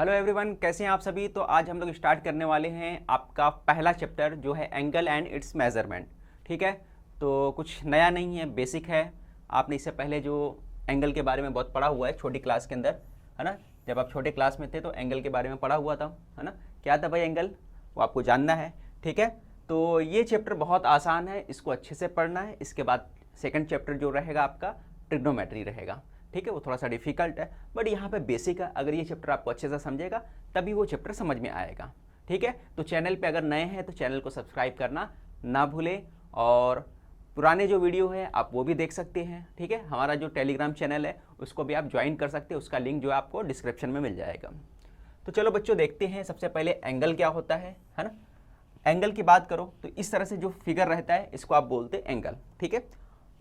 Hello everyone, कैसे हैं आप सभी। तो आज हम लोग स्टार्ट करने वाले हैं आपका पहला चैप्टर जो है एंगल एंड इट्स मेजरमेंट। ठीक है, तो कुछ नया नहीं है, बेसिक है। आपने इससे पहले जो एंगल के बारे में बहुत पढ़ा हुआ है छोटी क्लास के अंदर, है ना। जब आप छोटे क्लास में थे तो एंगल के बारे में पढ़ा हुआ था, है ना। क्या था भाई एंगल, वो आपको जानना है। ठीक है, तो ये चैप्टर बहुत आसान है, इसको अच्छे से पढ़ना है। इसके बाद सेकंड चैप्टर जो रहेगा आपका ट्रिग्नोमेट्री रहेगा। ठीक है, वो थोड़ा सा डिफिकल्ट है बट यहाँ पे बेसिक है। अगर ये चैप्टर आपको अच्छे से समझेगा तभी वो चैप्टर समझ में आएगा। ठीक है, तो चैनल पे अगर नए हैं तो चैनल को सब्सक्राइब करना ना भूलें, और पुराने जो वीडियो है आप वो भी देख सकते हैं। ठीक है, हमारा जो टेलीग्राम चैनल है उसको भी आप ज्वाइन कर सकते हैं, उसका लिंक जो है आपको डिस्क्रिप्शन में मिल जाएगा। तो चलो बच्चों, देखते हैं सबसे पहले एंगल क्या होता है ना। एंगल की बात करो तो इस तरह से जो फिगर रहता है इसको आप बोलते हैं एंगल। ठीक है,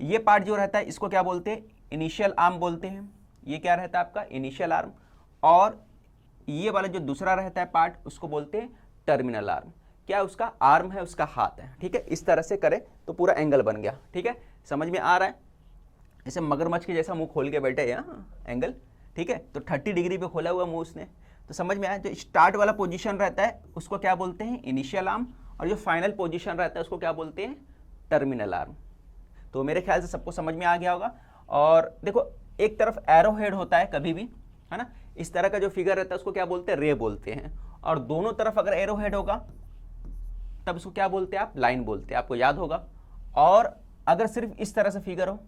ये पार्ट जो रहता है इसको क्या बोलते हैं, इनिशियल आर्म बोलते हैं। ये क्या रहता है आपका इनिशियल आर्म, और ये वाला जो दूसरा रहता है पार्ट उसको बोलते हैं टर्मिनल आर्म। क्या उसका आर्म है, उसका हाथ है। ठीक है, इस तरह से करें तो पूरा एंगल बन गया। ठीक है, समझ में आ रहा है। जैसे मगरमच्छ के जैसा मुंह खोल के बैठे हैं एंगल। ठीक है, तो 30 डिग्री पे खोला हुआ मुंह उसने, तो समझ में आया। जो स्टार्ट वाला पोजीशन रहता है उसको क्या बोलते हैं, इनिशियल आर्म, और जो फाइनल पोजीशन रहता है उसको क्या बोलते हैं, टर्मिनल आर्म। तो मेरे ख्याल से सबको समझ में आ गया होगा। और देखो, एक तरफ एरो हेड होता है कभी भी, है ना। इस तरह का जो फिगर रहता है उसको क्या बोलते हैं, रे बोलते हैं। और दोनों तरफ अगर एरो हेड होगा तब उसको क्या बोलते हैं आप, लाइन बोलते हैं, आपको याद होगा। और अगर सिर्फ इस तरह से फिगर हो,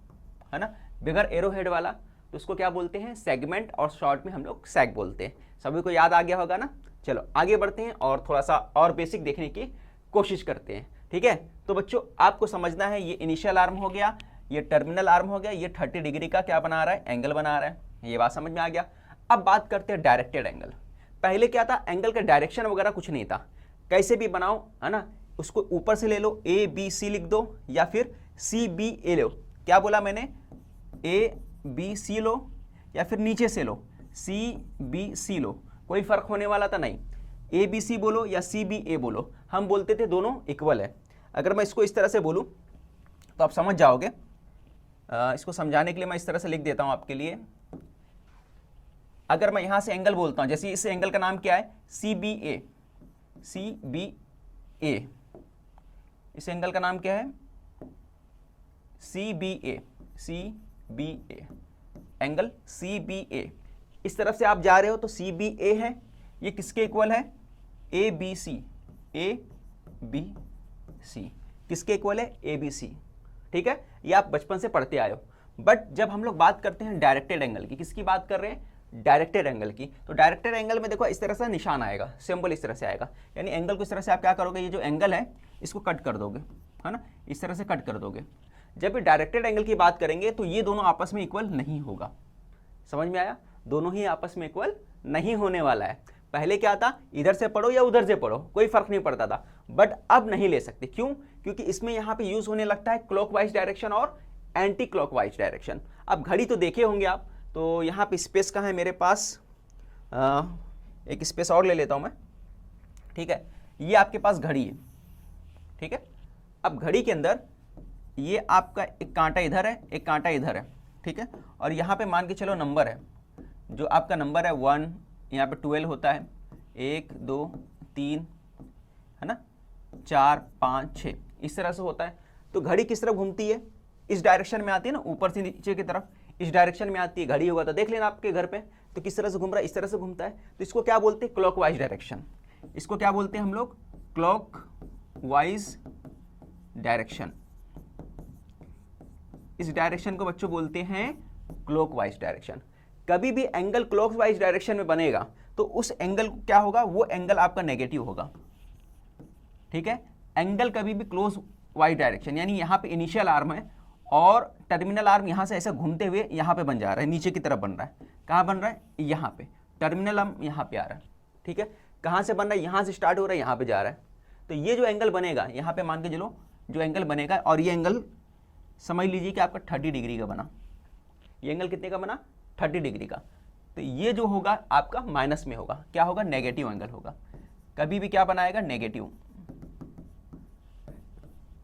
है ना, बगैर एरो हेड वाला, तो उसको क्या बोलते हैं, सेगमेंट, और शॉर्ट में हम लोग सैग बोलते हैं। सभी को याद आ गया होगा ना। चलो आगे बढ़ते हैं और थोड़ा सा और बेसिक देखने की कोशिश करते हैं। ठीक है, तो बच्चों आपको समझना है, ये इनिशियल आर्म हो गया, ये टर्मिनल आर्म हो गया, ये 30 डिग्री का क्या बना रहा है, एंगल बना रहा है। ये बात समझ में आ गया। अब बात करते हैं डायरेक्टेड एंगल। पहले क्या था, एंगल का डायरेक्शन वगैरह कुछ नहीं था, कैसे भी बनाओ, है ना। उसको ऊपर से ले लो, ए बी सी लिख दो, या फिर सी बी ए लो। क्या बोला मैंने, ए बी सी लो, या फिर नीचे से लो, सी बी सी लो, कोई फर्क होने वाला था नहीं। ए बी सी बोलो या सी बी ए बोलो, हम बोलते थे दोनों इक्वल है। अगर मैं इसको इस तरह से बोलूं तो आप समझ जाओगे। इसको समझाने के लिए मैं इस तरह से लिख देता हूं आपके लिए। अगर मैं यहां से एंगल बोलता हूं, जैसे इस एंगल का नाम क्या है, सी बी ए, सी बी ए। इस एंगल का नाम क्या है, सी बी ए, सी बी ए, एंगल सी बी ए। इस तरफ से आप जा रहे हो तो सी बी ए है, ये किसके इक्वल है, A B C, A B C किसके इक्वल है, ए बी सी। ठीक है, ये आप बचपन से पढ़ते आए हो। बट जब हम लोग बात करते हैं डायरेक्टेड एंगल की, किसकी बात कर रहे हैं, डायरेक्टेड एंगल की, तो डायरेक्टेड एंगल में देखो इस तरह से निशान आएगा, सिंबल इस तरह से आएगा। यानी एंगल को इस तरह से आप क्या करोगे, ये जो एंगल है इसको कट कर दोगे, है ना, इस तरह से कट कर दोगे। जब भी डायरेक्टेड एंगल की बात करेंगे तो ये दोनों आपस में इक्वल नहीं होगा। समझ में आया, दोनों ही आपस में इक्वल नहीं होने वाला है। पहले क्या था, इधर से पढ़ो या उधर से पढ़ो कोई फर्क नहीं पड़ता था, बट अब नहीं ले सकते। क्यों, क्योंकि इसमें यहाँ पे यूज होने लगता है क्लॉकवाइज डायरेक्शन और एंटी क्लॉकवाइज डायरेक्शन। अब घड़ी तो देखे होंगे आप, तो यहाँ पे स्पेस कहाँ है मेरे पास, एक स्पेस और ले लेता हूँ मैं। ठीक है, ये आपके पास घड़ी है। ठीक है, अब घड़ी के अंदर ये आपका एक कांटा इधर है, एक कांटा इधर है। ठीक है, और यहाँ पे मान के चलो नंबर है, जो आपका नंबर है 1, यहाँ पे 12 होता है, 1 2 3, है ना, 4 5 6, इस तरह से होता है। तो घड़ी किस तरफ घूमती है, इस डायरेक्शन में आती है ना, ऊपर से नीचे की तरफ इस डायरेक्शन में आती है। घड़ी होगा तो देख लेना आपके घर पे, तो किस तरह से घूम रहा है, इस तरह से घूमता है। तो इसको क्या बोलते हैं, क्लॉकवाइज डायरेक्शन। इसको क्या बोलते हैं हम लोग, क्लॉकवाइज डायरेक्शन। इस डायरेक्शन को बच्चों बोलते हैं क्लॉकवाइज डायरेक्शन। कभी भी एंगल क्लॉकवाइज डायरेक्शन में बनेगा तो उस एंगल क्या होगा, वो एंगल आपका नेगेटिव होगा। ठीक है, एंगल कभी भी क्लोज वाइज डायरेक्शन, यानी यहाँ पे इनिशियल आर्म है और टर्मिनल आर्म यहाँ से ऐसे घूमते हुए यहाँ पे बन जा रहा है, नीचे की तरफ बन रहा है। कहाँ बन रहा है, यहाँ पे टर्मिनल आर्म यहाँ पे आ रहा है। ठीक है, कहाँ से बन रहा है, यहाँ से स्टार्ट हो रहा है, यहाँ पे जा रहा है। तो ये जो एंगल बनेगा, यहाँ पे मान के चलो जो एंगल बनेगा, और ये एंगल समझ लीजिए कि आपका 30 डिग्री का बना। ये एंगल कितने का बना, 30 डिग्री का। तो ये जो होगा आपका माइनस में होगा, क्या होगा, नेगेटिव एंगल होगा। कभी भी क्या बनाएगा, नेगेटिव।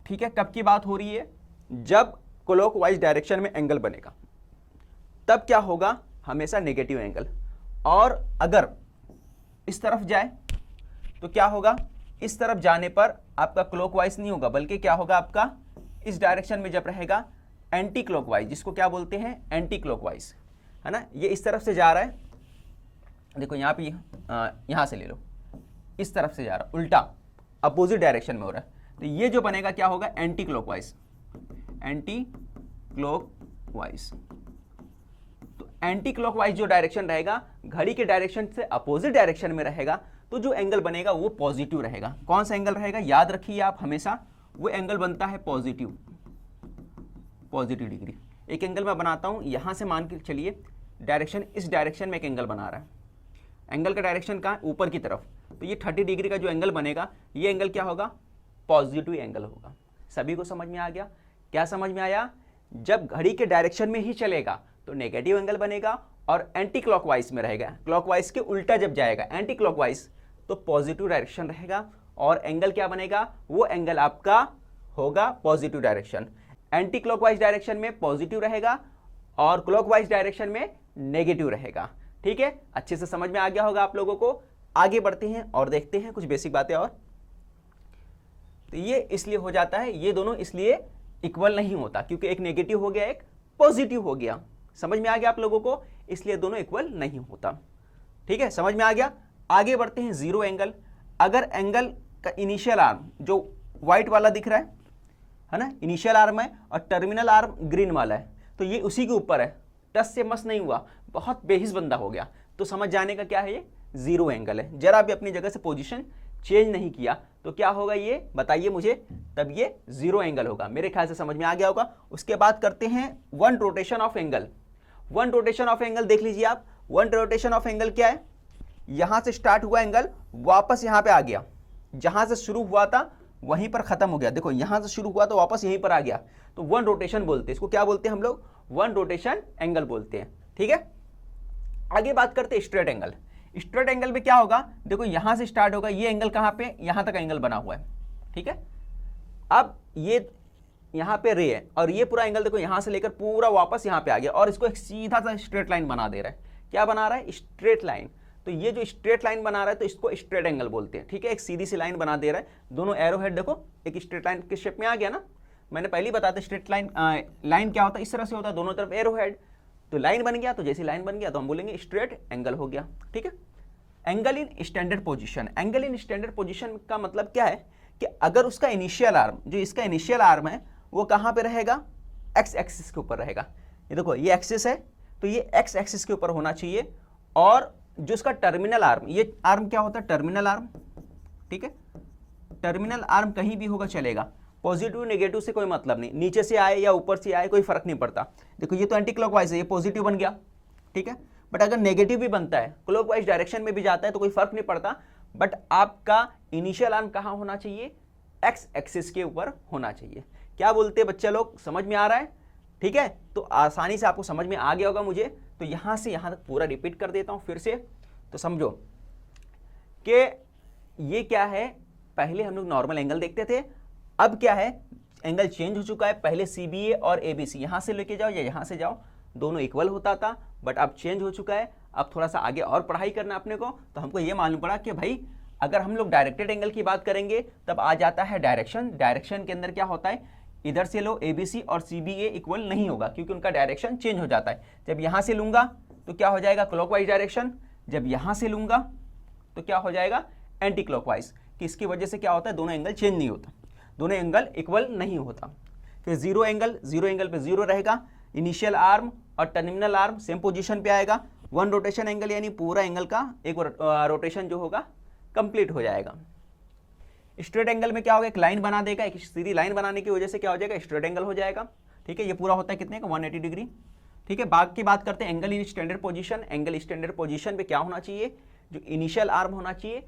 ठीक है, कब की बात हो रही है, जब क्लॉकवाइज डायरेक्शन में एंगल बनेगा तब क्या होगा, हमेशा नेगेटिव एंगल। और अगर इस तरफ जाए तो क्या होगा, इस तरफ जाने पर आपका क्लॉकवाइज नहीं होगा, बल्कि क्या होगा आपका इस डायरेक्शन में जब रहेगा एंटी क्लॉकवाइज, जिसको क्या बोलते हैं एंटी क्लॉकवाइज, है ना। ये इस तरफ से जा रहा है, देखो यहाँ पे यहाँ से ले लो, इस तरफ से जा रहा है, उल्टा अपोजिट डायरेक्शन में हो रहा है, तो ये जो बनेगा क्या होगा एंटी क्लॉकवाइज, एंटी क्लॉकवाइज। तो एंटी क्लॉकवाइज जो डायरेक्शन रहेगा, घड़ी के डायरेक्शन से अपोजिट डायरेक्शन में रहेगा, तो जो एंगल बनेगा वो पॉजिटिव रहेगा। कौन सा एंगल रहेगा, याद रखिए आप हमेशा, वो एंगल बनता है पॉजिटिव, पॉजिटिव डिग्री। एक एंगल मैं बनाता हूं, यहां से मान के चलिए डायरेक्शन, इस डायरेक्शन में एक एंगल बना रहा है, एंगल का डायरेक्शन कहाँ, ऊपर की तरफ, तो ये 30 डिग्री का जो एंगल बनेगा, ये एंगल क्या होगा, पॉजिटिव एंगल होगा। सभी को समझ में आ गया, क्या समझ में आया, जब घड़ी के डायरेक्शन में ही चलेगा तो नेगेटिव एंगल बनेगा, और एंटी क्लॉकवाइज में रहेगा, क्लॉकवाइज के उल्टा जब जाएगा एंटी क्लॉकवाइज तो पॉजिटिव डायरेक्शन रहेगा, और एंगल क्या बनेगा, वो एंगल आपका होगा positive direction. Anti clockwise direction में पॉजिटिव रहेगा और क्लॉकवाइज डायरेक्शन में नेगेटिव रहेगा। ठीक है, अच्छे से समझ में आ गया होगा आप लोगों को। आगे बढ़ते हैं और देखते हैं कुछ बेसिक बातें और। तो ये इसलिए हो जाता है, ये दोनों इसलिए इक्वल नहीं होता क्योंकि एक नेगेटिव हो गया एक पॉजिटिव हो गया। समझ में आ गया आप लोगों को, इसलिए दोनों इक्वल नहीं होता। ठीक है, समझ में आ गया। आगे बढ़ते हैं जीरो एंगल। अगर एंगल का इनिशियल आर्म जो व्हाइट वाला दिख रहा है ना, इनिशियल आर्म है, और टर्मिनल आर्म ग्रीन वाला है, तो ये उसी के ऊपर है, टच से मस नहीं हुआ, बहुत बेहिस बंदा हो गया, तो समझ जाने का क्या है, ये जीरो एंगल है। जरा भी अपनी जगह से पोजीशन चेंज नहीं किया तो क्या होगा, ये बताइए मुझे, तब ये जीरो एंगल होगा। मेरे ख्याल से समझ में आ गया होगा। उसके बाद करते हैं one rotation of angle. One rotation of angle देख लीजिए आप, वन रोटेशन ऑफ एंगल क्या है, यहां से स्टार्ट हुआ एंगल वापस यहां पे आ गया, जहां से शुरू हुआ था वहीं पर खत्म हो गया। देखो यहां से शुरू हुआ तो वापस यहीं पर आ गया, तो वन रोटेशन बोलते हैं इसको। क्या बोलते हैं हम लोग, वन रोटेशन एंगल बोलते हैं। ठीक है, आगे बात करते हैं स्ट्रेट एंगल। स्ट्रेट एंगल में क्या होगा, देखो यहां से स्टार्ट होगा, ये एंगल कहां पे, यहां तक एंगल बना हुआ है। ठीक है, अब ये यहां पे रे है, और ये पूरा एंगल देखो यहां से लेकर पूरा वापस यहां पे आ गया, और इसको एक सीधा सा स्ट्रेट लाइन बना दे रहा है। क्या बना रहा है, स्ट्रेट लाइन। तो ये जो स्ट्रेट लाइन बना रहा है तो इसको स्ट्रेट एंगल बोलते हैं। ठीक है, एक सीधी सी लाइन बना दे रहा है, दोनों एरो हेड देखो एक स्ट्रेट लाइन के शेप में आ गया ना। मैंने पहले बताया स्ट्रेट लाइन, लाइन क्या होता है, इस तरह से होता है, दोनों तरफ एरो हेड, तो लाइन बन गया, तो जैसी लाइन बन गया तो हम बोलेंगे स्ट्रेट एंगल हो गया। ठीक है, angle in standard position. Angle in standard position का मतलब क्या है कि अगर उसका इनिशियल आर्म, जो इसका इनिशियल आर्म है, वो कहां पे रहेगा, एक्स एक्सिस के ऊपर रहेगा। ये देखो ये एक्सिस है, तो ये एक्स एक्सिस के ऊपर होना चाहिए, और जो इसका टर्मिनल आर्म, ये आर्म क्या होता है, टर्मिनल आर्म। ठीक है, टर्मिनल आर्म कहीं भी होगा चलेगा, पॉजिटिव नेगेटिव से कोई मतलब नहीं, नीचे से आए या ऊपर से आए कोई फर्क नहीं पड़ता। देखो ये तो एंटी क्लॉकवाइज है, ये पॉजिटिव बन गया। ठीक है, बट अगर नेगेटिव भी बनता है, क्लॉकवाइज डायरेक्शन में भी जाता है तो कोई फर्क नहीं पड़ता, बट आपका इनिशियल आर्म कहां होना चाहिए, एक्स एक्सिस के ऊपर होना चाहिए। क्या बोलते हैं बच्चे लोग, समझ में आ रहा है। ठीक है, तो आसानी से आपको समझ में आ गया होगा मुझे, तो यहां से यहां तक पूरा रिपीट कर देता हूं फिर से, तो समझो कि ये क्या है, पहले हम लोग नॉर्मल एंगल देखते थे, अब क्या है, एंगल चेंज हो चुका है। पहले CBA और ABC यहां से लेके जाओ या यहां से जाओ, दोनों इक्वल होता था, बट अब चेंज हो चुका है। अब थोड़ा सा आगे और पढ़ाई करना अपने को, तो हमको ये मालूम पड़ा कि भाई अगर हम लोग डायरेक्टेड एंगल की बात करेंगे तब आ जाता है डायरेक्शन। डायरेक्शन के अंदर क्या होता है, इधर से लो ABC और CBA इक्वल नहीं होगा क्योंकि उनका डायरेक्शन चेंज हो जाता है। जब यहां से लूंगा तो क्या हो जाएगा, क्लॉकवाइज डायरेक्शन, जब यहां से लूंगा तो क्या हो जाएगा, एंटी क्लॉकवाइज। कि इसकी वजह से क्या होता है, दोनों एंगल चेंज नहीं होता, दोनों एंगल इक्वल नहीं होता। फिर जीरो एंगल पे जीरो रहेगा, इनिशियल आर्म और टर्मिनल आर्म सेम पोजीशन पे आएगा। वन रोटेशन एंगल यानी पूरा एंगल का एक रोटेशन जो होगा कंप्लीट हो जाएगा। स्ट्रेट एंगल में क्या होगा, एक लाइन बना देगा, एक सीधी लाइन बनाने की वजह से क्या हो जाएगा, स्ट्रेट एंगल हो जाएगा। ठीक है, ये पूरा होता है कितने का, 180 डिग्री। ठीक है, बाकी की बात करते हैं angle in standard position. Angle standard position पे क्या होना चाहिए, जो इनिशियल आर्म होना चाहिए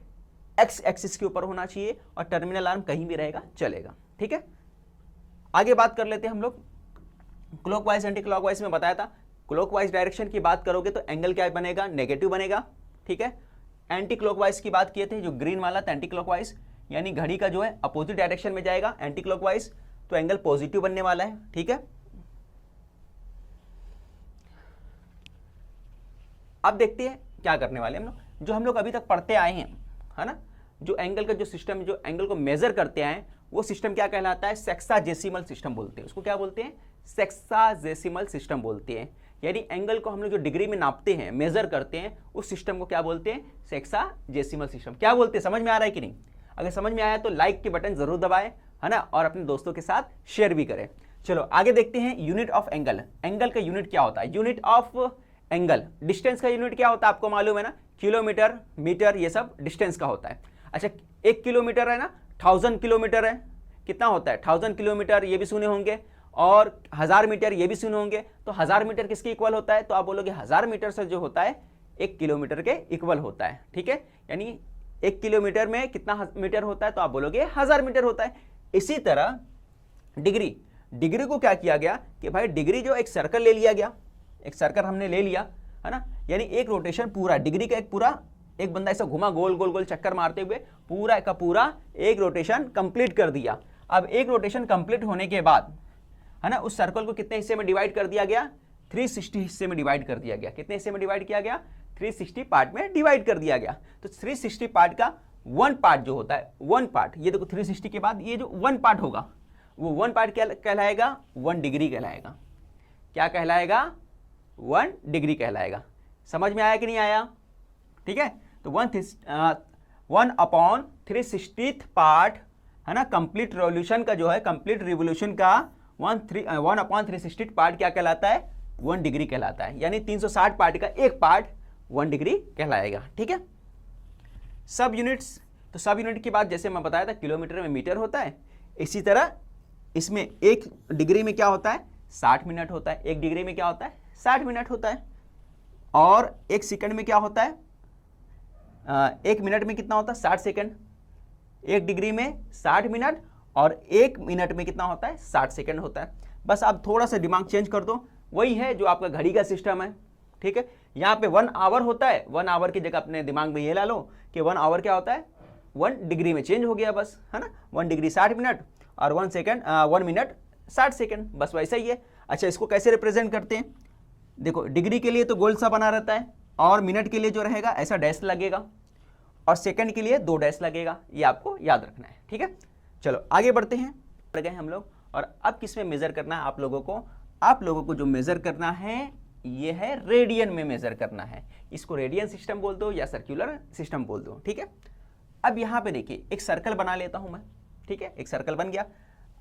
एक्स एक्सिस के ऊपर होना चाहिए, और टर्मिनल आर्म कहीं भी रहेगा चलेगा। ठीक है, आगे बात कर लेते हैं हम लोग क्लॉकवाइज एंटी क्लॉकवाइज में बताया था। क्लॉकवाइज डायरेक्शन की बात करोगे तो एंगल क्या बनेगा, नेगेटिव बनेगा। ठीक है, एंटी क्लॉकवाइज की बात किए थे, जो ग्रीन वाला था एंटी क्लॉकवाइज, यानी घड़ी का जो है अपोजिट डायरेक्शन में जाएगा एंटी क्लॉकवाइज, तो एंगल पॉजिटिव बनने वाला है। ठीक है, अब देखते हैं क्या करने वाले हम लोग। जो हम लोग अभी तक पढ़ते आए हैं, है ना, जो एंगल का जो सिस्टम, जो एंगल को मेजर करते आए वो सिस्टम क्या कहलाता है? सेक्साजेसिमल सिस्टम बोलते हैं उसको। क्या बोलते हैं? सेक्साजेसिमल सिस्टम बोलते हैं। यानी एंगल को हम लोग जो डिग्री में नापते हैं, मेजर करते हैं, उस सिस्टम को क्या बोलते हैं? Sexagesimal system. क्या बोलते हैं? समझ में आ रहा है कि नहीं? अगर समझ में आया तो लाइक के बटन जरूर दबाएं, है ना, और अपने दोस्तों के साथ शेयर भी करें। चलो आगे देखते हैं यूनिट ऑफ एंगल। एंगल का यूनिट क्या होता है? यूनिट ऑफ एंगल, डिस्टेंस का यूनिट क्या होता है आपको मालूम है ना? किलोमीटर, मीटर, ये सब डिस्टेंस का होता है। अच्छा 1 किलोमीटर है ना, 1000 किलोमीटर है, कितना होता है? 1000 किलोमीटर, ये भी सुने होंगे, और 1000 मीटर ये भी सुने होंगे। तो 1000 मीटर किसके इक्वल होता है? तो आप बोलोगे 1000 मीटर से जो होता है 1 किलोमीटर के इक्वल होता है। ठीक है, यानी 1 किलोमीटर में कितना मीटर होता है? तो आप बोलोगे 1000 मीटर होता है। इसी तरह डिग्री, डिग्री को क्या किया गया कि भाई डिग्री जो एक सर्कल ले लिया गया, एक सर्कल हमने ले लिया, है ना, यानी एक रोटेशन पूरा डिग्री का एक बंदा ऐसा घुमा, गोल गोल गोल चक्कर मारते हुए पूरा का पूरा एक रोटेशन कंप्लीट कर दिया। अब एक रोटेशन कंप्लीट होने के बाद, है ना, उस सर्कल को कितने हिस्से में डिवाइड कर दिया गया? 360 हिस्से में डिवाइड कर दिया गया। कितने हिस्से में डिवाइड किया गया? 360 पार्ट में डिवाइड कर दिया गया। तो 360 पार्ट का 1 पार्ट जो होता है, 1 पार्ट, ये देखो 360 के बाद ये जो 1 पार्ट होगा, वो 1 पार्ट क्या कहलाएगा? 1 डिग्री कहलाएगा। क्या कहलाएगा? 1 डिग्री कहलाएगा। समझ में आया कि नहीं आया? ठीक है, तो 1/360 पार्ट, है ना, कंप्लीट रिवोल्यूशन का जो है, कंप्लीट रिवोल्यूशन का 1/360 पार्ट क्या कहलाता है? 1 डिग्री कहलाता है। यानी 360 पार्ट का एक पार्ट 1 डिग्री कहलाएगा। ठीक है, सब यूनिट्स, तो सब यूनिट के बाद जैसे मैं बताया था किलोमीटर में मीटर होता है, इसी तरह इसमें 1 डिग्री में क्या होता है? 60 मिनट होता है। 1 डिग्री में क्या होता है? 60 मिनट होता है। और 1 सेकंड में क्या होता है? 1 मिनट में कितना होता है? 60 सेकंड। 1 डिग्री में 60 मिनट, और 1 मिनट में कितना होता है? 60 सेकंड होता है। बस आप थोड़ा सा दिमाग चेंज कर दो, वही है जो आपका घड़ी का सिस्टम है। ठीक है, यहाँ पे 1 आवर होता है, 1 आवर की जगह अपने दिमाग में ये ला लो कि 1 आवर क्या होता है? 1 डिग्री में चेंज हो गया बस, है ना। 1 डिग्री 60 मिनट और 1 मिनट 60 सेकंड, बस वैसा ही है। अच्छा इसको कैसे रिप्रेजेंट करते हैं? देखो डिग्री के लिए तो गोल सा बना रहता है, और मिनट के लिए जो रहेगा ऐसा डैश लगेगा, और सेकंड के लिए 2 डैश लगेगा। ये आपको याद रखना है। ठीक है, चलो आगे बढ़ते हैं। बढ़ गए हम लोग, और अब किस में मेजर करना है आप लोगों को? आप लोगों को जो मेजर करना है ये है रेडियन में मेजर करना है। इसको रेडियन सिस्टम बोल दो या सर्कुलर सिस्टम बोल दो। ठीक है, अब यहाँ पे देखिए एक सर्कल बना लेता हूँ मैं। ठीक है, एक सर्कल बन गया।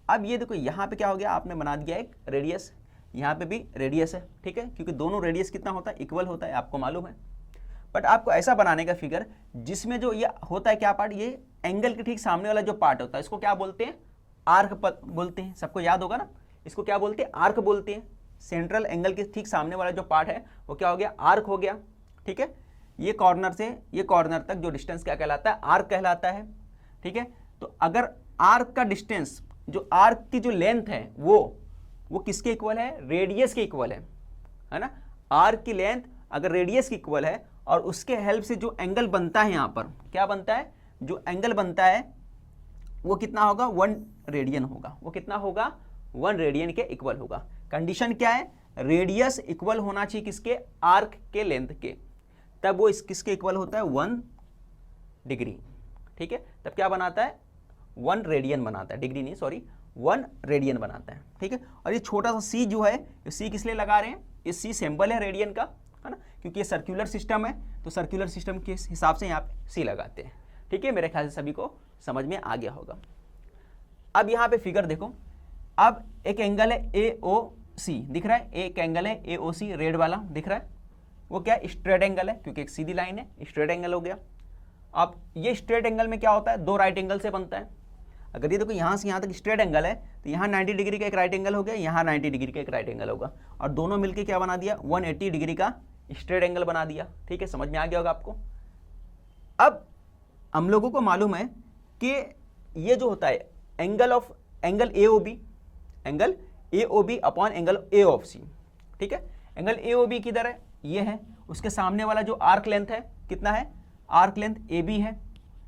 अब ये देखो यहाँ पे क्या हो गया? आपने बना दिया एक रेडियस, यहाँ पे भी रेडियस है। ठीक है, क्योंकि दोनों रेडियस कितना होता है? इक्वल होता है, आपको मालूम है। बट आपको ऐसा बनाने का फिगर जिसमें जो ये होता है क्या पार्ट, ये एंगल के ठीक सामने वाला जो पार्ट होता है इसको क्या बोलते हैं? आर्क बोलते हैं। सबको याद होगा ना, इसको क्या बोलते हैं? आर्क बोलते हैं। सेंट्रल एंगल के ठीक सामने वाला जो पार्ट है वो क्या हो गया? आर्क हो गया। ठीक है, ये कॉर्नर से ये कॉर्नर तक जो डिस्टेंस क्या कहलाता है? आर्क कहलाता है। ठीक है, तो अगर आर्क का डिस्टेंस, जो आर्क की जो लेंथ है वो किसके इक्वल है? रेडियस के इक्वल है ना। आर्क की लेंथ अगर रेडियस की इक्वल है, और उसके हेल्प से जो एंगल बनता है, यहाँ पर क्या बनता है? जो एंगल बनता है वो कितना होगा? 1 रेडियन होगा। वो कितना होगा? 1 रेडियन के इक्वल होगा। कंडीशन क्या है? रेडियस इक्वल होना चाहिए किसके? आर्क के लेंथ के, तब वो किसके इक्वल होता है? 1 डिग्री। ठीक है, तब क्या बनाता है? 1 रेडियन बनाता है, डिग्री नहीं सॉरी, 1 रेडियन बनाता है। ठीक है, और ये छोटा सा सी जो है, ये सी किस लिए लगा रहे हैं? ये सी सिंबल है रेडियन का, है ना, क्योंकि ये सर्कुलर सिस्टम है, तो सर्कुलर सिस्टम के हिसाब से यहाँ पे सी लगाते हैं। ठीक है, मेरे ख्याल से सभी को समझ में आ गया होगा। अब यहाँ पे फिगर देखो, अब एक एंगल है AOC दिख रहा है, एक एंगल है AOC रेड वाला दिख रहा है, वो क्या है? स्ट्रेट एंगल है, क्योंकि एक सीधी लाइन है, स्ट्रेट एंगल हो गया। अब ये स्ट्रेट एंगल में क्या होता है? 2 राइट एंगल से बनता है। अगर ये देखो यहाँ से यहाँ तक स्ट्रेट एंगल है, तो यहाँ 90 डिग्री का एक राइट एंगल हो गया, यहाँ 90 डिग्री का एक राइट एंगल होगा, और दोनों मिलके क्या बना दिया? 180 डिग्री का स्ट्रेट एंगल बना दिया। ठीक है, समझ में आ गया होगा आपको। अब हम लोगों को मालूम है कि ये जो होता है angle AOB upon angle AOC। ठीक है, एंगल AOB किधर है? ये है, उसके सामने वाला जो आर्क लेंथ है कितना है? आर्क लेंथ AB है।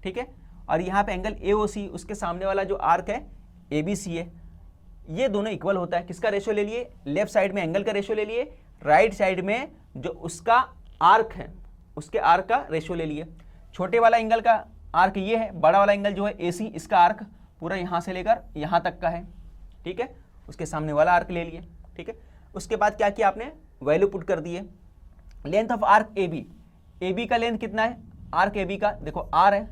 ठीक है, और यहाँ पे एंगल AOC, उसके सामने वाला जो आर्क है ABC है। ये दोनों इक्वल होता है। किसका रेशियो ले लिए? लेफ्ट साइड में एंगल का रेशियो ले लिए, राइट साइड में जो उसका आर्क है, उसके आर्क का रेशियो ले लिए। छोटे वाला एंगल का आर्क ये है, बड़ा वाला एंगल जो है AC, इसका आर्क पूरा यहाँ से लेकर यहाँ तक का है, ठीक है। उसके सामने वाला आर्क ले लिए, ठीक है। उसके बाद क्या किया आपने, वैल्यू पुट कर दिए। लेंथ ऑफ आर्क AB का लेंथ कितना है, आर्क AB का देखो R है,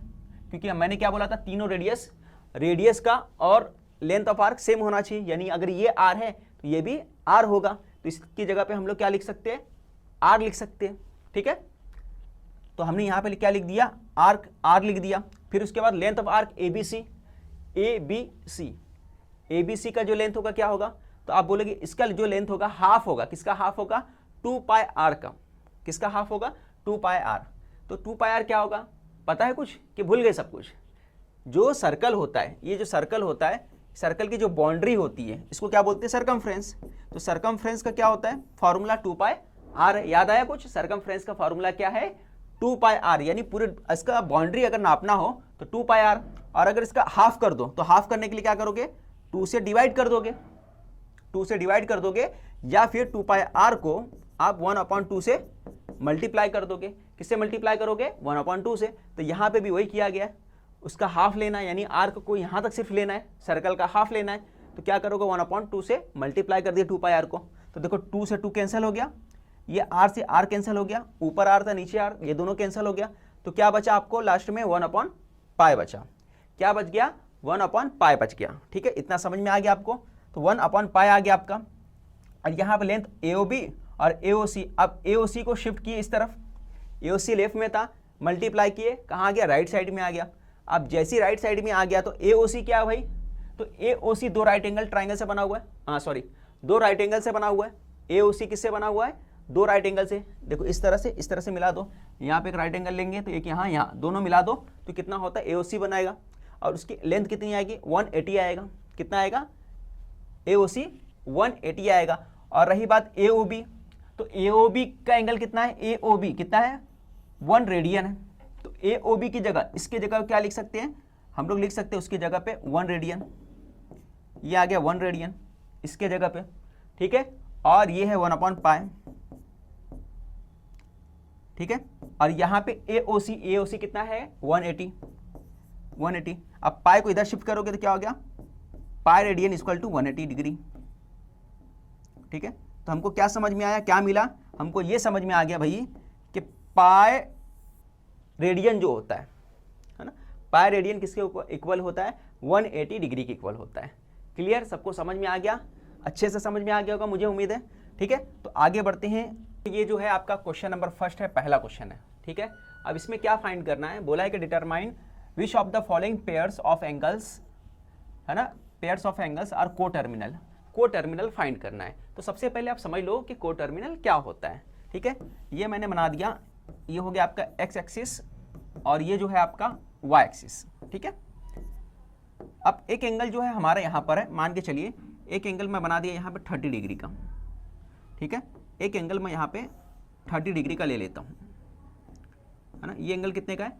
क्योंकि मैंने क्या बोला था, तीनों रेडियस का और लेंथ ऑफ आर्क सेम होना चाहिए, यानी अगर ये R है तो ये भी R होगा, तो इसकी जगह पे हम लोग क्या लिख सकते हैं, R लिख सकते हैं, ठीक है। तो हमने यहाँ पे क्या लिख दिया, आर्क R लिख दिया। फिर उसके बाद लेंथ ऑफ आर्क ABC का जो लेंथ होगा क्या होगा, तो आप बोलोगे इसका जो लेंथ होगा हाफ होगा, किसका हाफ होगा, 2πr का, किसका हाफ होगा, 2πr। तो 2πr क्या होगा, पता है कुछ कि भूल गए सब कुछ। जो सर्कल होता है, ये जो सर्कल होता है, सर्कल की जो बाउंड्री होती है इसको क्या बोलते हैं, सरकमफ्रेंस। तो सरकमफ्रेंस का क्या होता है, फॉर्मूला 2πr है। याद आया कुछ, सरकमफ्रेंस का फॉर्मूला क्या है, 2πr, यानी पूरे इसका बाउंड्री अगर नापना हो तो 2πr, और अगर इसका हाफ कर दो तो हाफ करने के लिए क्या करोगे, 2 से डिवाइड कर दोगे, 2 से डिवाइड कर दोगे, या फिर 2πr को आप 1/2 से मल्टीप्लाई कर दोगे। किससे मल्टीप्लाई करोगे, 1/2 से। तो यहाँ पे भी वही किया गया है, उसका हाफ लेना है, यानी आर्क को यहाँ तक सिर्फ लेना है, सर्कल का हाफ लेना है। तो क्या करोगे, 1/2 से मल्टीप्लाई कर दिया 2πr को। तो देखो 2 से 2 कैंसिल हो गया, ये r से r कैंसिल हो गया, ऊपर r था नीचे r, ये दोनों कैंसिल हो गया। तो क्या बचा आपको लास्ट में, 1/π बचा। क्या बच गया, 1/π बच गया, ठीक है। इतना समझ में आ गया आपको, तो 1/π आ गया आपका। और यहाँ पर लेंथ AOB और AOC, अब AOC को शिफ्ट किए इस तरफ, AOC लेफ्ट में था, मल्टीप्लाई किए, कहाँ आ गया, राइट साइड में आ गया। अब जैसी राइट साइड में आ गया तो AOC क्या है भाई, तो AOC दो राइट एंगल ट्राइंगल से बना हुआ है, दो राइट एंगल से बना हुआ है। AOC किससे बना हुआ है, दो राइट एंगल से। देखो इस तरह से मिला दो, यहाँ पे एक राइट एंगल लेंगे तो एक यहाँ दोनों मिला दो तो कितना होता है, AOC बनाएगा। और उसकी लेंथ कितनी आएगी, 180 आएगा। कितना आएगा, AOC 180 आएगा। और रही बात AOB, तो AOB का एंगल कितना है, AOB कितना है, 1 रेडियन है। तो AOB की जगह, इसके जगह क्या लिख सकते हैं, हम लोग लिख सकते हैं उसकी जगह पे 1 रेडियन, ये आ गया 1 रेडियन इसके जगह पे, ठीक है। और ये है 1/π, ठीक है। और यहाँ पे AOC कितना है, 180। अब पाई को इधर शिफ्ट करोगे तो क्या हो गया, pi radian equal to 180 degree, ठीक है। तो हमको क्या समझ में आया, क्या मिला, हमको ये समझ में आ गया भाई कि पाई रेडियन जो होता है ना, पाई रेडियन किसके इक्वल होता है, 180 डिग्री के इक्वल होता है। क्लियर, सबको समझ में आ गया, अच्छे से समझ में आ गया होगा मुझे उम्मीद है, ठीक है। तो आगे बढ़ते हैं, ये जो है आपका क्वेश्चन नंबर फर्स्ट है, पहला क्वेश्चन है, ठीक है। अब इसमें क्या फाइंड करना है, बोला है कि determine which of the following pairs of angles, है ना, pairs of angles are coterminal find करना है। तो सबसे पहले आप समझ लो कि कोटर्मिनल क्या होता है, ठीक है। ये मैंने बना दिया, ये हो गया आपका x एक्सिस और ये जो है आपका y एक्सिस, ठीक है। अब एक एंगल जो है हमारा यहाँ पर है, मान के चलिए एक एंगल मैं बना दिया यहाँ पे 30 डिग्री का, ठीक है। एक एंगल मैं यहाँ पे 30 डिग्री का ले लेता हूँ, है ना। ये एंगल कितने का है,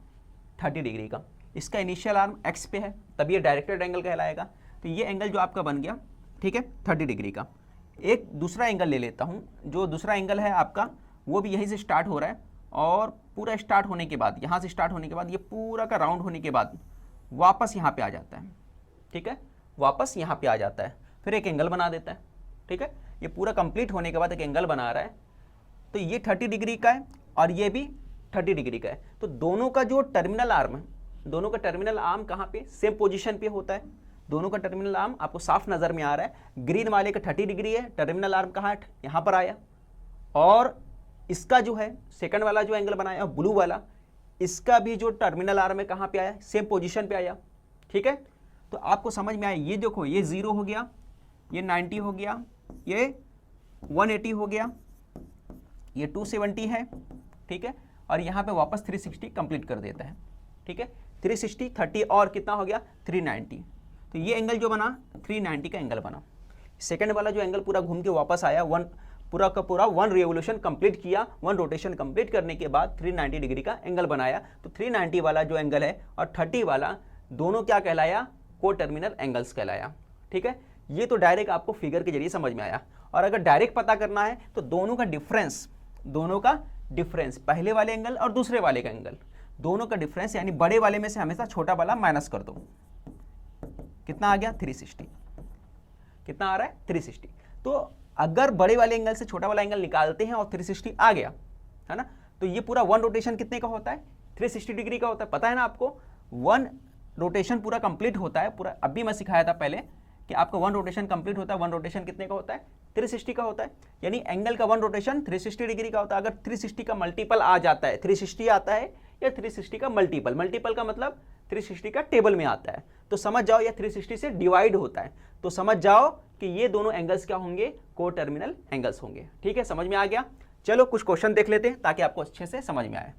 30 डिग्री का। इसका इनिशियल आर्म x पे है, तभी ये डायरेक्टेड एंगल कहलाएगा। तो ये एंगल जो आपका बन गया, ठीक है, 30 डिग्री का। एक दूसरा एंगल ले लेता हूँ, जो दूसरा एंगल है आपका वो भी यहीं से स्टार्ट हो रहा है, और पूरा स्टार्ट होने के बाद, यहाँ से स्टार्ट होने के बाद ये पूरा का राउंड होने के बाद वापस यहाँ पे आ जाता है, ठीक है, वापस यहाँ पे आ जाता है, फिर एक एंगल बना देता है, ठीक है। ये पूरा कंप्लीट होने के बाद एक एंगल बना रहा है, तो ये 30 डिग्री का है और ये भी 30 डिग्री का है। तो दोनों का जो टर्मिनल आर्म है, दोनों का टर्मिनल आर्म कहाँ पे, सेम पोजीशन पे होता है। दोनों का टर्मिनल आर्म आपको साफ नज़र में आ रहा है। ग्रीन वाले का 30 डिग्री है, टर्मिनल आर्म कहाँ है, यहाँ पर आया। और इसका जो है सेकंड वाला जो एंगल बनाया ब्लू वाला, इसका भी जो टर्मिनल आर्म है कहाँ पे आया, सेम पोजीशन पे आया, ठीक है। तो आपको समझ में आया, ये देखो ये 0 हो गया, ये 90 हो गया, ये 180 हो गया, ये 270 है, ठीक है। और यहाँ पे वापस 360 कंप्लीट कर देता है, ठीक है। 360 30 और कितना हो गया, 390। तो ये एंगल जो बना 390 का एंगल बना। सेकंड वाला जो एंगल पूरा घूम के वापस आया, पूरा का पूरा 1 रिवोल्यूशन कंप्लीट किया, 1 रोटेशन कंप्लीट करने के बाद 390 डिग्री का एंगल बनाया। तो 390 वाला जो एंगल है और 30 वाला दोनों क्या कहलाया, को टर्मिनल एंगल्स कहलाया, ठीक है। ये तो डायरेक्ट आपको फिगर के जरिए समझ में आया। और अगर डायरेक्ट पता करना है तो दोनों का डिफरेंस, पहले वाले एंगल और दूसरे वाले का एंगल, दोनों का डिफरेंस, यानी बड़े वाले में से हमेशा छोटा वाला माइनस कर दो। कितना आ गया? 360। कितना आ रहा है? 360। तो अगर बड़े वाले एंगल से छोटा वाला एंगल निकालते हैं और 360 आ गया, है ना, तो ये पूरा वन रोटेशन कितने का होता है? 360 डिग्री का होता है। पता है ना आपको, वन रोटेशन पूरा कंप्लीट होता है, पूरा अभी मैं सिखाया था पहले कि आपका वन रोटेशन कंप्लीट होता है। वन रोटेशन कितने का होता है? 360 का होता है। यानी एंगल का वन रोटेशन 360 डिग्री का होता है। अगर 360 का मल्टीपल आ जाता है, 360 आता है या 360 का मल्टीपल, मल्टीपल का मतलब 360 का टेबल में आता है, तो समझ जाओ ये 360 से डिवाइड होता है, तो समझ जाओ कि ये दोनों एंगल्स क्या होंगे? को टर्मिनल एंगल्स होंगे। ठीक है, समझ में आ गया? चलो कुछ क्वेश्चन देख लेते हैं ताकि आपको अच्छे से समझ में आए।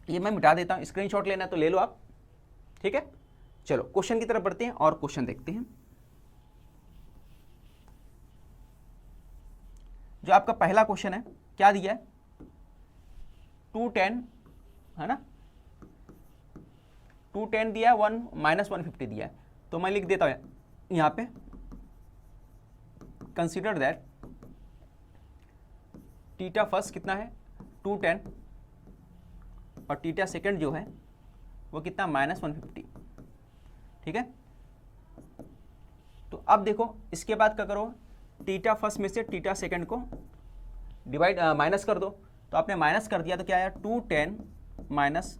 ये मैं मिटा देता हूं, स्क्रीनशॉट लेना तो ले लो आप। ठीक है, चलो क्वेश्चन की तरफ बढ़ते हैं और क्वेश्चन देखते हैं। जो आपका पहला क्वेश्चन है, क्या दिया है? 210, है ना, 210 दिया है, 150 दिया है। तो मैं लिख देता हूं यहां पे, कंसिडर दैट थीटा फर्स्ट कितना है? 210, और थीटा सेकंड जो है वो कितना? -150। ठीक है, तो अब देखो इसके बाद क्या करो, थीटा फर्स्ट में से थीटा सेकंड को डिवाइड माइनस कर दो। तो आपने माइनस कर दिया तो क्या आया? 210 माइनस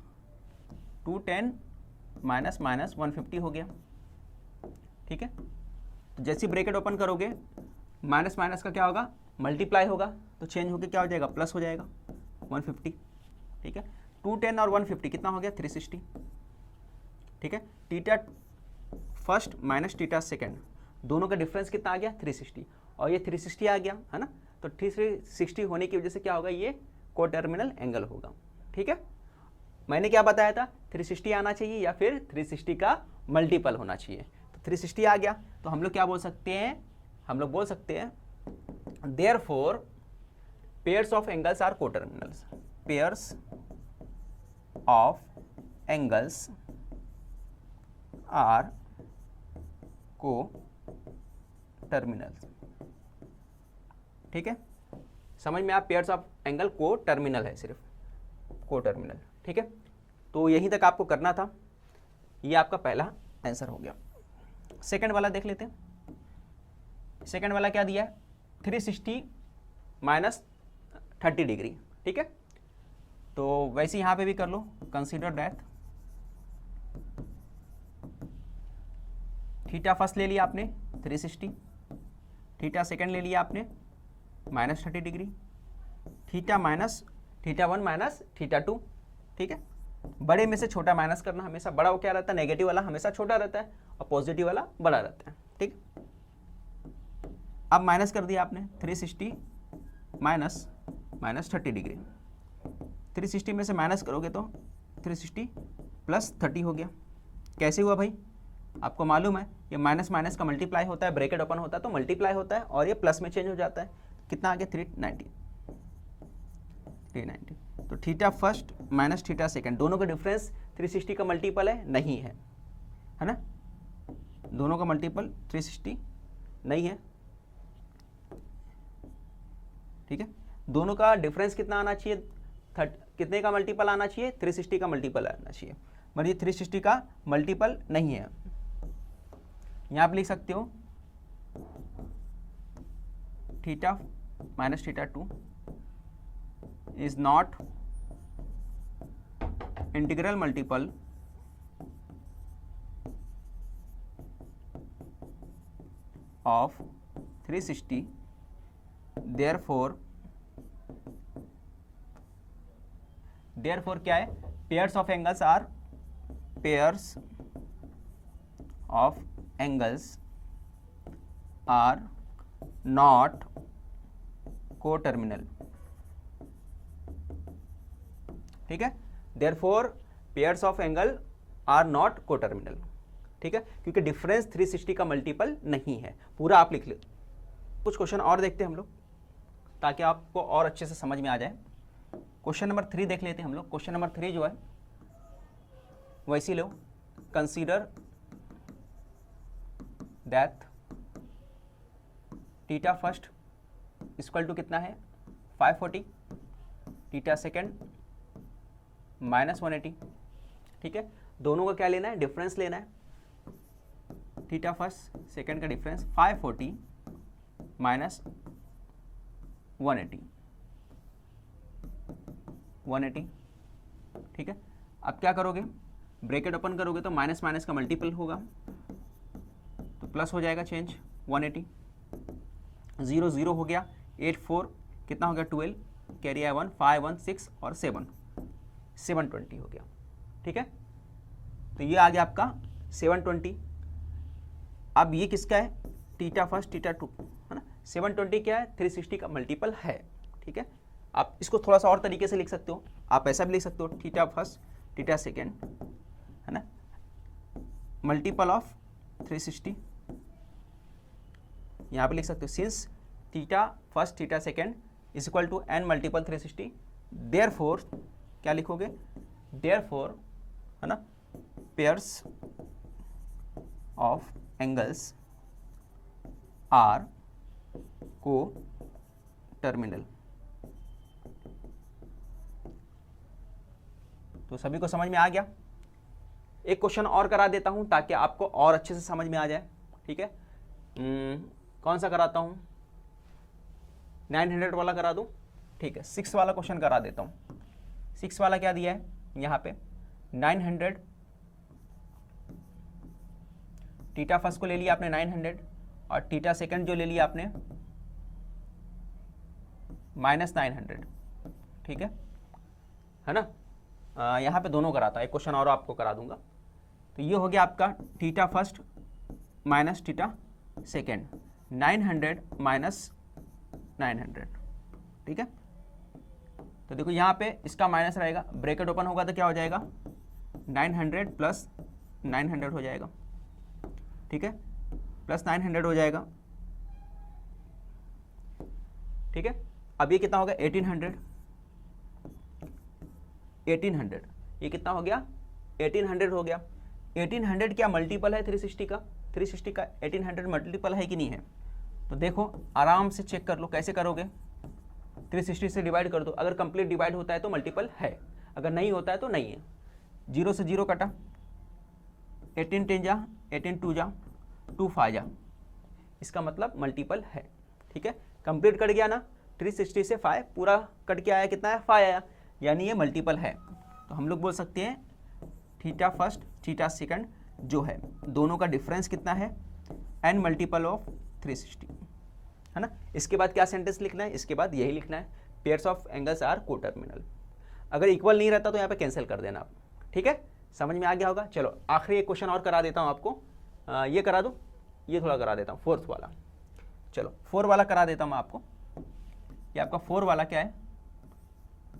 150 हो गया। ठीक है, तो जैसे ब्रैकेट ओपन करोगे, माइनस माइनस का क्या होगा? मल्टीप्लाई होगा, तो चेंज होकर क्या हो जाएगा? प्लस हो जाएगा 150। ठीक है, 210 और 150 कितना हो गया? 360। ठीक है, theta first minus theta second, दोनों का डिफरेंस कितना आ गया? 360, और ये 360 आ गया, है ना, तो 360 होने की वजह से क्या होगा? ये को टर्मिनल एंगल होगा। ठीक है, मैंने क्या बताया था? 360 आना चाहिए या फिर 360 का मल्टीपल होना चाहिए। तो 360 आ गया, तो हम लोग क्या बोल सकते हैं? हम लोग बोल सकते हैं therefore pairs of angles are coterminals, pairs of angles are coterminals। ठीक है, समझ में? आप पेयर्स ऑफ एंगल को टर्मिनल है, सिर्फ को टर्मिनल। ठीक है, तो यहीं तक आपको करना था। ये आपका पहला आंसर हो गया। सेकंड वाला देख लेते हैं। सेकंड वाला क्या दिया है? 360 माइनस 30 डिग्री। ठीक है, तो वैसे यहाँ पे भी कर लो, कंसीडर दैट थीटा फर्स्ट ले लिया आपने 360, थीटा सेकंड ले लिया आपने -30 degree, theta minus theta 1 minus theta 2। ठीक है, बड़े में से छोटा माइनस करना, हमेशा बड़ा वो क्या रहता है? नेगेटिव वाला हमेशा छोटा रहता है और पॉजिटिव वाला बड़ा रहता है। ठीक, अब माइनस कर दिया आपने 360 माइनस -30 डिग्री, 360 में से माइनस करोगे तो 360 प्लस 30 हो गया। कैसे हुआ भाई? आपको मालूम है ये माइनस माइनस का मल्टीप्लाई होता है, ब्रैकेट ओपन होता है तो मल्टीप्लाई होता है, और ये प्लस में चेंज हो जाता है। कितना आ गया? 390। तो theta first minus theta second, दोनों का डिफरेंस 360 का मल्टीपल है? नहीं है, है ना, दोनों का मल्टीपल 360 नहीं है। ठीक है, दोनों का डिफरेंस कितना आना चाहिए? कितने का मल्टीपल आना चाहिए? 360 का मल्टीपल आना चाहिए, मगर ये 360 का मल्टीपल नहीं है। यहाँ आप लिख सकते हो theta minus theta 2 is not integral multiple of 360, therefore क्या है? Pairs of angles are not coterminal. ठीक है, therefore pairs of angle are not coterminal. ठीक है, क्योंकि डिफरेंस 360 का मल्टीपल नहीं है। पूरा आप लिख लो। कुछ क्वेश्चन और देखते हैं हम लोग ताकि आपको और अच्छे से समझ में आ जाए। क्वेश्चन नंबर 3 देख लेते हैं हम लोग। क्वेश्चन नंबर 3 जो है वैसे लो, consider that theta first equal to कितना है? 540, थीटा सेकेंड माइनस 180, ठीक है। दोनों का क्या लेना है, डिफरेंस लेना है। थीटा फर्स्ट सेकेंड का डिफरेंस 540 माइनस 180, ठीक है। अब क्या करोगे, ब्रैकेट ओपन करोगे तो माइनस माइनस का मल्टीपल होगा तो प्लस हो जाएगा चेंज 180, 0 0 हो गया, 8 4 कितना हो गया 12, कैरी आया 1, 5 1 6 और 7 720 हो गया, ठीक है। तो ये आ गया आपका 720। अब ये किसका है, थीटा फर्स्ट थीटा टू, है ना। 720 क्या है, 360 का मल्टीपल है, ठीक है। आप इसको थोड़ा सा और तरीके से लिख सकते हो, आप ऐसा भी लिख सकते हो, थीटा फर्स्ट थीटा सेकेंड, है ना, मल्टीपल ऑफ 360, यहाँ पे लिख सकते हो, since theta first theta second is equal to n multiple 360, therefore क्या लिखोगे, देयरफॉर, है ना, pairs of angles are coterminal. तो सभी को समझ में आ गया। एक क्वेश्चन और करा देता हूं ताकि आपको और अच्छे से समझ में आ जाए, ठीक है। कौन सा कराता हूं, 900 वाला करा दूं, ठीक है। 6 वाला क्वेश्चन करा देता हूं। 6 वाला क्या दिया है यहाँ पे, 900 थीटा फर्स्ट को ले लिया आपने 900 और थीटा सेकंड जो ले लिया आपने माइनस 900, ठीक है ना। यहाँ पे दोनों कराता है, एक क्वेश्चन और आपको करा दूंगा। तो ये हो गया आपका theta first minus theta second, 900 minus 900, ठीक है। तो देखो यहाँ पे इसका माइनस रहेगा, ब्रैकेट ओपन होगा तो क्या हो जाएगा, 900 प्लस 900 हो जाएगा, ठीक है, प्लस 900 हो जाएगा, ठीक है। अब ये कितना हो गया, 1800, ये कितना हो गया, 1800 हो गया। 1800 क्या मल्टीपल है 360 का, 360 का 1800 मल्टीपल है कि नहीं है। तो देखो आराम से चेक कर लो, कैसे करोगे, 360 से डिवाइड कर दो, अगर कंप्लीट डिवाइड होता है तो मल्टीपल है, अगर नहीं होता है तो नहीं है। 0 से 0 कटा, 18 10 जा, 18 2 जा, 2 5 जा, इसका मतलब मल्टीपल है, ठीक है। कंप्लीट कट गया ना, 360 से 5 पूरा कट के आया, कितना है 5 आया, यानी ये मल्टीपल है। तो हम लोग बोल सकते हैं थीटा फर्स्ट थीटा सेकंड जो है दोनों का डिफरेंस कितना है, n मल्टीपल ऑफ 360, है ना। इसके बाद क्या सेंटेंस लिखना है, इसके बाद यही लिखना है, pairs of angles are coterminal. अगर इक्वल नहीं रहता तो यहाँ पे कैंसिल कर देना आप, ठीक है। समझ में आ गया होगा। चलो आखिरी एक क्वेश्चन और करा देता हूँ आपको, ये करा दूँ, ये थोड़ा करा देता हूँ, 4th वाला। चलो 4 वाला करा देता हूँ मैं आपको। ये आपका 4 वाला क्या है,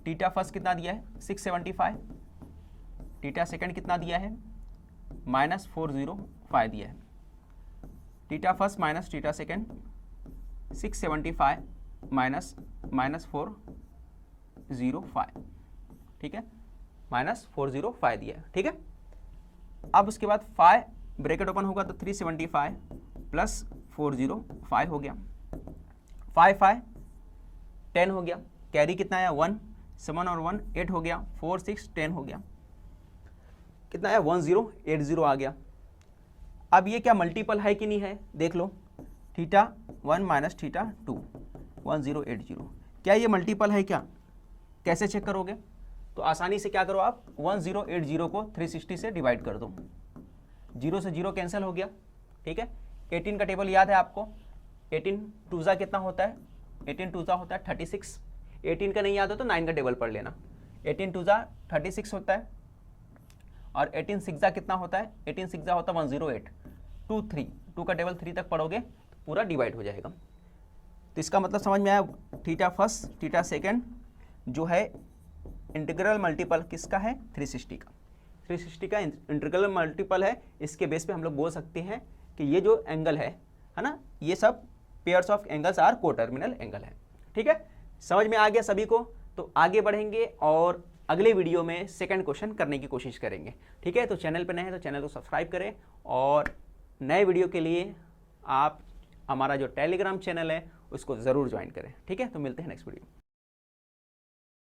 थीटा फर्स्ट कितना दिया है 675, थीटा सेकंड कितना दिया है माइनस 405 दिया है। Theta first minus theta second 675 minus minus 405, ठीक है, माइनस 405 दिया है, ठीक है। अब उसके बाद 5 ब्रैकेट ओपन होगा तो 375 प्लस 405 हो गया, 5 5 10 हो गया, कैरी कितना आया 1, 7 और 1 8 हो गया, 4 6 10 हो गया, कितना आया 1080 आ गया। अब ये क्या मल्टीपल है कि नहीं है, देख लो, थीटा 1 माइनस थीटा 2 1080, क्या ये मल्टीपल है क्या, कैसे चेक करोगे, तो आसानी से क्या करो आप 1080 को 360 से डिवाइड कर दो, 0 से 0 कैंसिल हो गया, ठीक है। 18 का टेबल याद है आपको, 18 टूजा कितना होता है, 18 टूजा होता है 36, 18 का नहीं याद हो तो 9 का टेबल पढ़ लेना, 18 टूजा 36 होता है और 18 सिक्सा कितना होता है, 18 सिक्सा होता है 108, 2 3, 2 का टेबल 3 तक पढ़ोगे तो पूरा डिवाइड हो जाएगा। तो इसका मतलब समझ में आया, थीटा फर्स्ट थीटा सेकेंड जो है इंटीग्रल मल्टीपल किसका है 360 का, 360 का इंटीग्रल मल्टीपल है। इसके बेस पे हम लोग बोल सकते हैं कि ये जो एंगल है ना, ये सब pairs of angles are coterminal angle है, ठीक है। समझ में आ गया सभी को। तो आगे बढ़ेंगे और अगले वीडियो में सेकंड क्वेश्चन करने की कोशिश करेंगे, ठीक है। तो चैनल पर नए हैं तो चैनल को सब्सक्राइब करें और नए वीडियो के लिए आप हमारा जो टेलीग्राम चैनल है उसको ज़रूर ज्वाइन करें, ठीक है। तो मिलते हैं नेक्स्ट वीडियो।